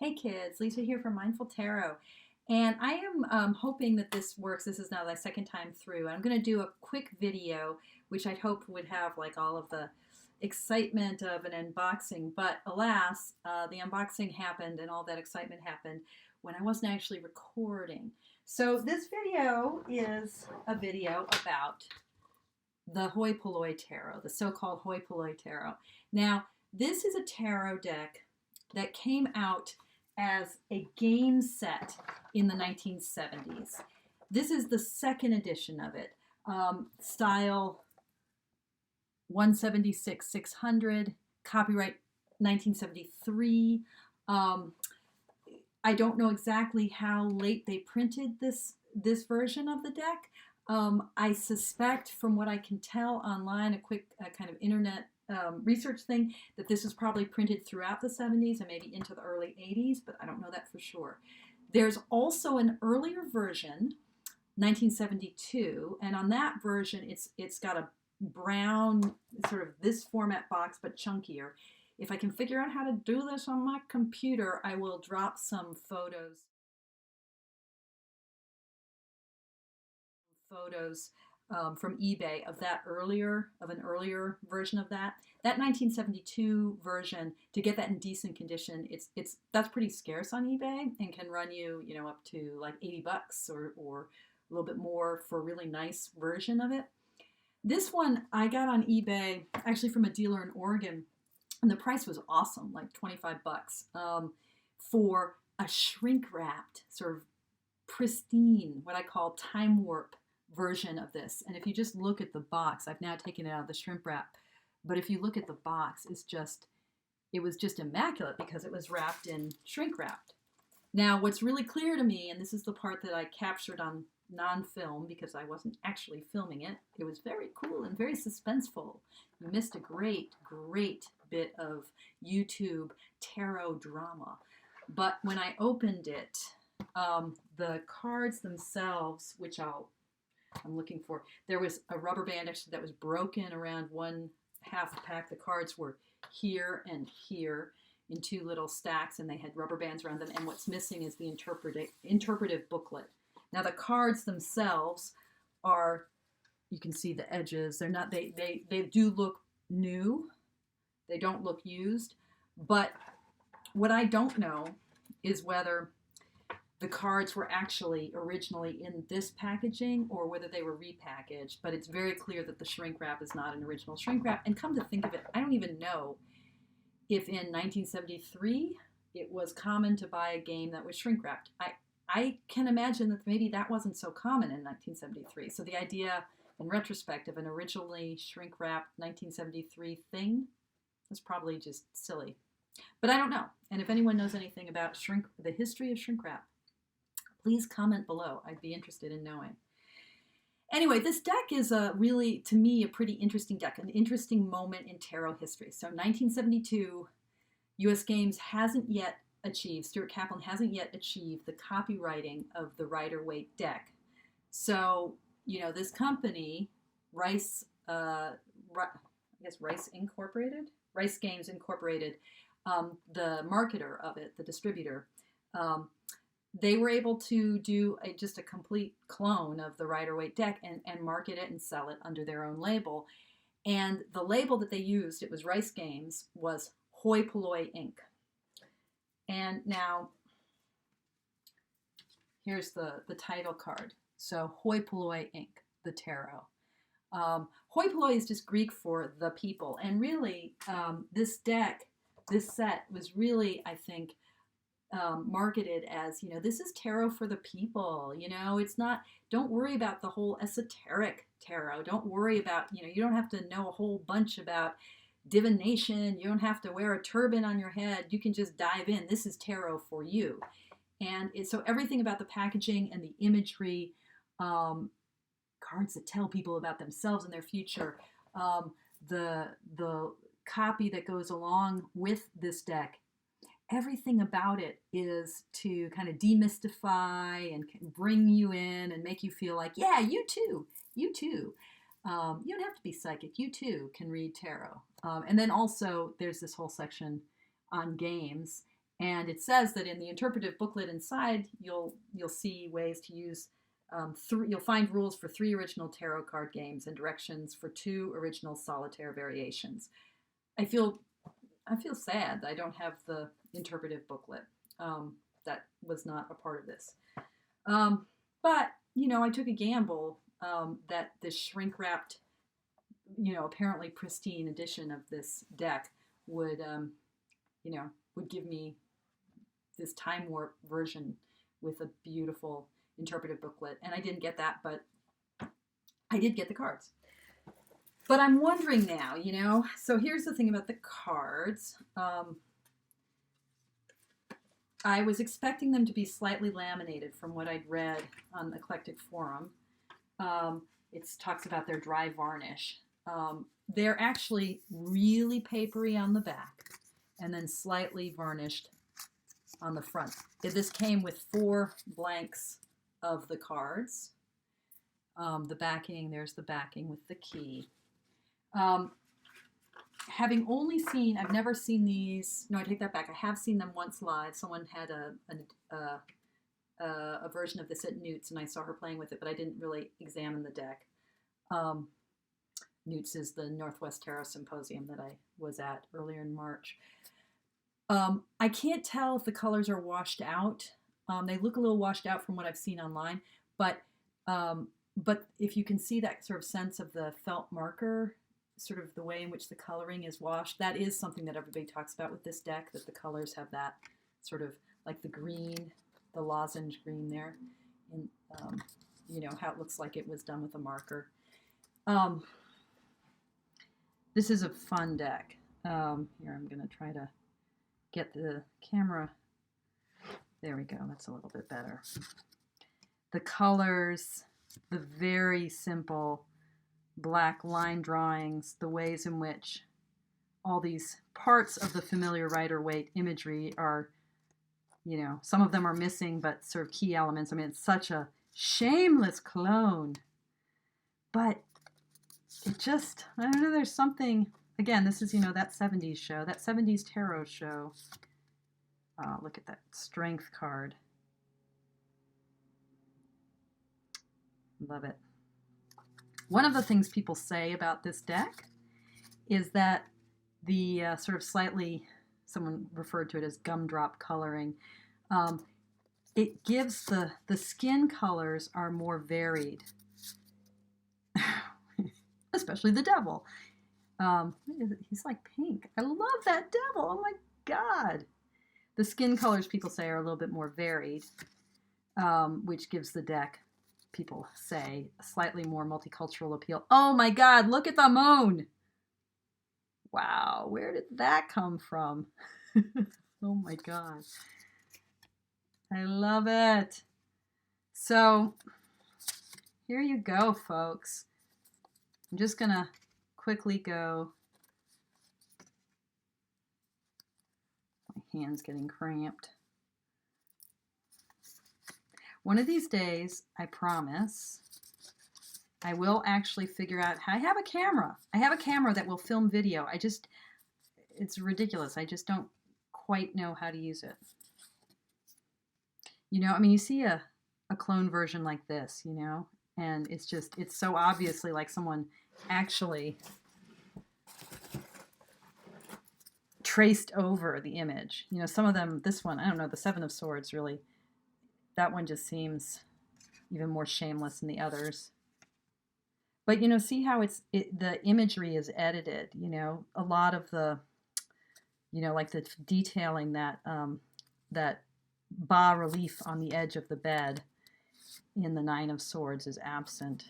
Hey kids, Lisa here from Mindful Tarot. And I am hoping that this works. This is now the second time through. I'm going to do a quick video, which I'd hoped would have like all of the excitement of an unboxing. But alas, the unboxing happened and all that excitement happened when I wasn't actually recording. So this video is a video about the Hoi Polloi Tarot, the so-called Hoi Polloi Tarot. Now, this is a tarot deck that came out as a game set in the 1970s. This is the second edition of it, style 176-600, copyright 1973. I don't know exactly how late they printed this version of the deck. I suspect, from what I can tell online, a quick kind of internet research thing, that this was probably printed throughout the 70s and maybe into the early 80s, but I don't know that for sure. There's also an earlier version, 1972, and on that version it's got a brown, sort of this format box, but chunkier. If I can figure out how to do this on my computer, I will drop some photos from eBay of an earlier version of that. That 1972 version, to get that in decent condition, that's pretty scarce on eBay and can run you, up to like $80 or a little bit more for a really nice version of it. This one I got on eBay actually from a dealer in Oregon, and the price was awesome, like $25, for a shrink wrapped, sort of pristine, what I call time warp version of this. And if you just look at the box, I've now taken it out of the shrimp wrap, but if you look at the box, it was just immaculate because it was wrapped in shrink wrapped. Now, what's really clear to me, and this is the part that I captured on non-film because I wasn't actually filming it, it was very cool and very suspenseful. You missed a great bit of YouTube tarot drama. But when I opened it, the cards themselves, which I'm looking for, there was a rubber band actually that was broken around one half the pack. The cards were here and here in two little stacks, and they had rubber bands around them, and what's missing is the interpretive booklet. Now the cards themselves are, you can see the edges, they're not, they do look new, they don't look used, but what I don't know is whether the cards were actually originally in this packaging or whether they were repackaged, but it's very clear that the shrink wrap is not an original shrink wrap. And come to think of it, I don't even know if in 1973 it was common to buy a game that was shrink wrapped. I can imagine that maybe that wasn't so common in 1973. So the idea, in retrospect, of an originally shrink wrapped 1973 thing was probably just silly. But I don't know. And if anyone knows anything about the history of shrink wrap, please comment below. I'd be interested in knowing. Anyway, this deck is really, to me, a pretty interesting deck, an interesting moment in tarot history. So 1972, US Games Stuart Kaplan hasn't yet achieved the copywriting of the Rider-Waite deck. So, this company, Reiss Games Incorporated, the marketer of it, the distributor, they were able to do just a complete clone of the Rider-Waite deck and market it and sell it under their own label. And the label that they used, it was Reiss Games, was Hoi Polloi Inc. And now, here's the title card. So, Hoi Polloi Inc., the tarot. Hoi Polloi is just Greek for the people. And really, this set was really, I think, marketed as, this is tarot for the people. It's not, don't worry about the whole esoteric tarot. Don't worry about, you don't have to know a whole bunch about divination. You don't have to wear a turban on your head. You can just dive in. This is tarot for you. And so everything about the packaging and the imagery, cards that tell people about themselves and their future, the copy that goes along with this deck, everything about it is to kind of demystify and bring you in and make you feel like, yeah, you too. You don't have to be psychic. You too can read tarot. And then also there's this whole section on games. And it says that in the interpretive booklet inside, you'll see ways to use you'll find rules for 3 original tarot card games and directions for 2 original solitaire variations. I feel sad that I don't have the interpretive booklet. That was not a part of this. But, I took a gamble that this shrink-wrapped, apparently pristine edition of this deck would give me this time warp version with a beautiful interpretive booklet. And I didn't get that, but I did get the cards. But I'm wondering now, so here's the thing about the cards. I was expecting them to be slightly laminated from what I'd read on Eclectic Forum. It talks about their dry varnish. They're actually really papery on the back and then slightly varnished on the front. This came with 4 blanks of the cards. The backing, there's the backing with the key. Having only seen, I've never seen these, no, I take that back. I have seen them once live. Someone had a version of this at Newt's, and I saw her playing with it, but I didn't really examine the deck. Newt's is the Northwest Tarot Symposium that I was at earlier in March. I can't tell if the colors are washed out. They look a little washed out from what I've seen online, but if you can see that sort of sense of the felt marker, sort of the way in which the coloring is washed, that is something that everybody talks about with this deck, that the colors have that sort of like the green, the lozenge green there, and how it looks like it was done with a marker. This is a fun deck. Here, I'm going to try to get the camera. There we go. That's a little bit better. The colors, the very simple black line drawings, the ways in which all these parts of the familiar Rider-Waite imagery are, some of them are missing, but sort of key elements. I mean, it's such a shameless clone. But it just, I don't know, there's something, again, this is, that 70s show, that 70s tarot show. Look at that strength card. Love it. One of the things people say about this deck is that the sort of slightly, someone referred to it as gumdrop coloring, it gives the skin colors are more varied, especially the devil. He's like pink. I love that devil. Oh my God. The skin colors, people say, are a little bit more varied, which gives the deck, people say, a slightly more multicultural appeal. Oh my God, look at the moon. Wow, where did that come from? Oh my God. I love it. So here you go, folks. I'm just going to quickly go. My hand's getting cramped. One of these days, I promise, I will actually figure out how. I have a camera. I have a camera that will film video. It's ridiculous. I just don't quite know how to use it. I mean, you see a clone version like this, and it's so obviously like someone actually traced over the image. Some of them, this one, I don't know, the Seven of Swords really, that one just seems even more shameless than the others. But, see how the imagery is edited, a lot of the, like the detailing that, that bas relief on the edge of the bed in the Nine of Swords is absent.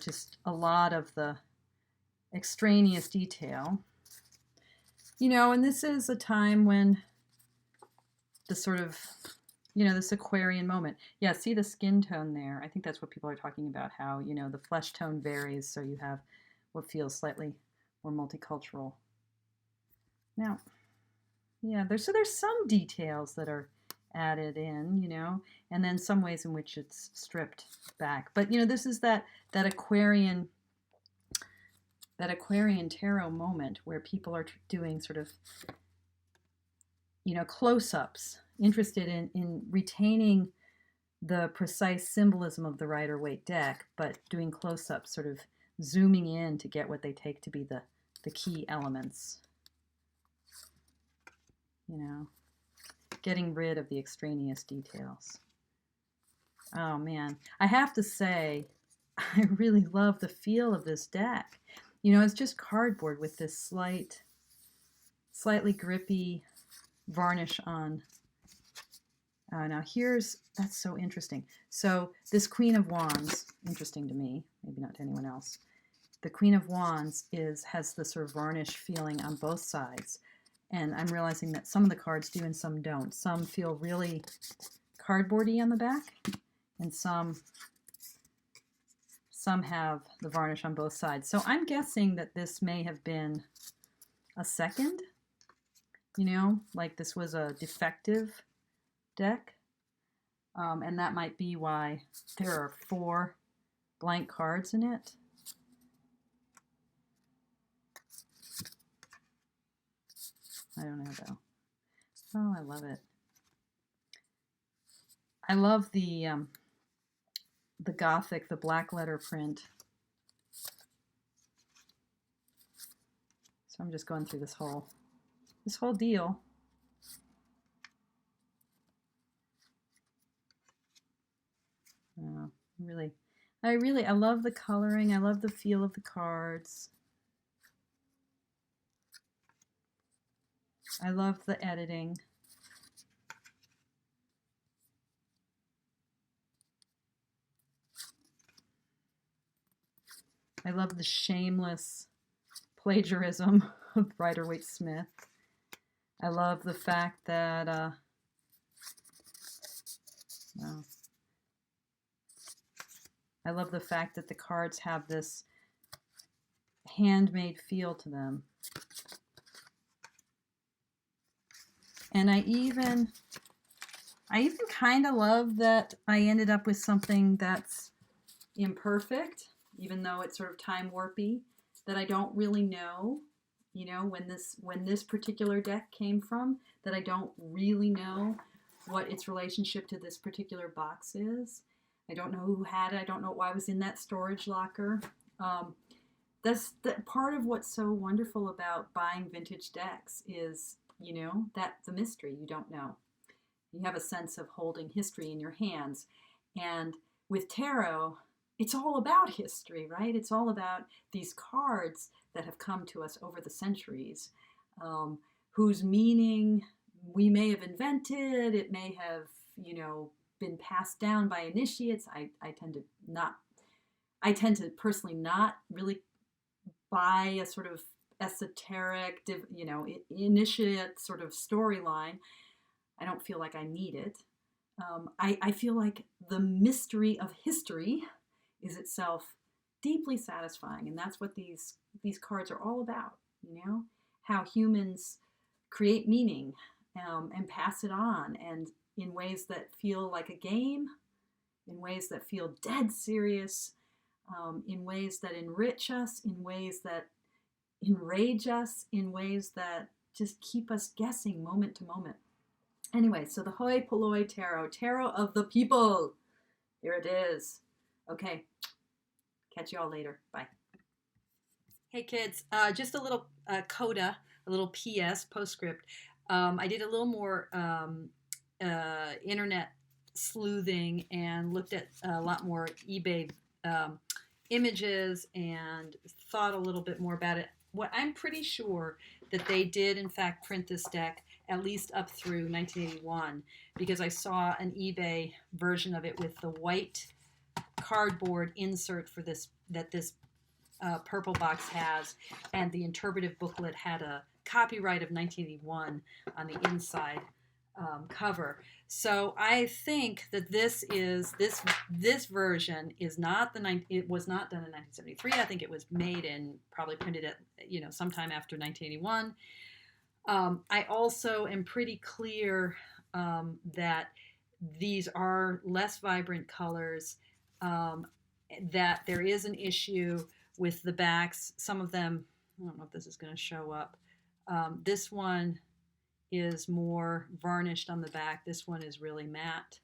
Just a lot of the extraneous detail. And this is a time when the sort of, this Aquarian moment. Yeah, see the skin tone there. I think that's what people are talking about, how, the flesh tone varies, so you have what feels slightly more multicultural. Now, yeah, there's some details that are added in, and then some ways in which it's stripped back. But, this is that Aquarian tarot moment where people are doing sort of close-ups, interested in retaining the precise symbolism of the Rider-Waite deck, but doing close-ups, sort of zooming in to get what they take to be the key elements. Getting rid of the extraneous details. Oh man, I have to say, I really love the feel of this deck. It's just cardboard with this slightly grippy varnish on. Now that's so interesting. So this Queen of Wands, interesting to me, maybe not to anyone else. The Queen of Wands has the sort of varnish feeling on both sides. And I'm realizing that some of the cards do and some don't. Some feel really cardboardy on the back, and some have the varnish on both sides. So I'm guessing that this may have been a second, like this was a defective deck. And that might be why there are 4 blank cards in it. I don't know though. Oh, I love it. I love the Gothic, the black letter print. So I'm just going through this whole deal. I love the coloring. I love the feel of the cards. I love the editing. I love the shameless plagiarism of Rider-Waite-Smith. I love the fact that I love the fact that the cards have this handmade feel to them. And I even kind of love that I ended up with something that's imperfect, even though it's sort of time warpy, that I don't really know, when this particular deck came from, that I don't really know what its relationship to this particular box is. I don't know who had it. I don't know why it was in that storage locker. That's part of what's so wonderful about buying vintage decks is, that the mystery, you don't know. You have a sense of holding history in your hands. And with tarot, it's all about history, right? It's all about these cards that have come to us over the centuries, whose meaning we may have invented. It may have, been passed down by initiates. I tend to personally not really buy a sort of esoteric, initiate sort of storyline. I don't feel like I need it. I feel like the mystery of history is itself deeply satisfying, and that's what these cards are all about. How humans create meaning and pass it on, and in ways that feel like a game, in ways that feel dead serious, in ways that enrich us, in ways that enrage us, in ways that just keep us guessing moment to moment. Anyway, so the Hoi Polloi Tarot, Tarot of the People. Here it is. Okay, catch you all later. Bye. Hey kids, just a little coda, a little PS, postscript. I did a little more internet sleuthing and looked at a lot more eBay images and thought a little bit more about it. What I'm pretty sure that they did in fact print this deck at least up through 1981, because I saw an eBay version of it with the white cardboard insert for this purple box has, and the interpretive booklet had a copyright of 1981 on the inside cover. So I think that this version is not it was not done in 1973. I think it was made and probably printed at sometime after 1981. I also am pretty clear that these are less vibrant colors, that there is an issue with the backs. Some of them, I don't know if this is going to show up. This one is more varnished on the back. This one is really matte.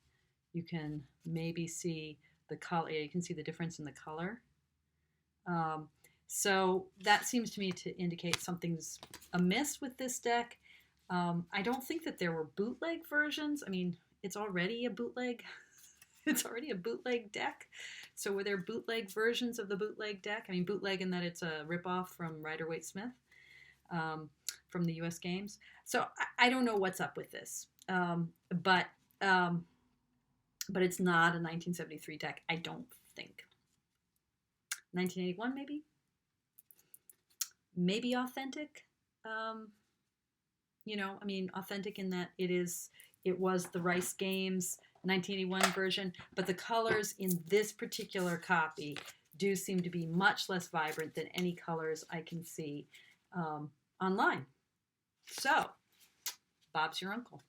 You can maybe see the color. Yeah, you can see the difference in the color. So that seems to me to indicate something's amiss with this deck. I don't think that there were bootleg versions. I mean, it's already a bootleg. It's already a bootleg deck. So were there bootleg versions of the bootleg deck? I mean, bootleg in that it's a ripoff from Rider-Waite-Smith from the U.S. Games. So I don't know what's up with this, but it's not a 1973 deck. I don't think. 1981 maybe authentic. You know, I mean, authentic in that it was the Reiss Games 1981 version, but the colors in this particular copy do seem to be much less vibrant than any colors I can see online. So, Bob's your uncle.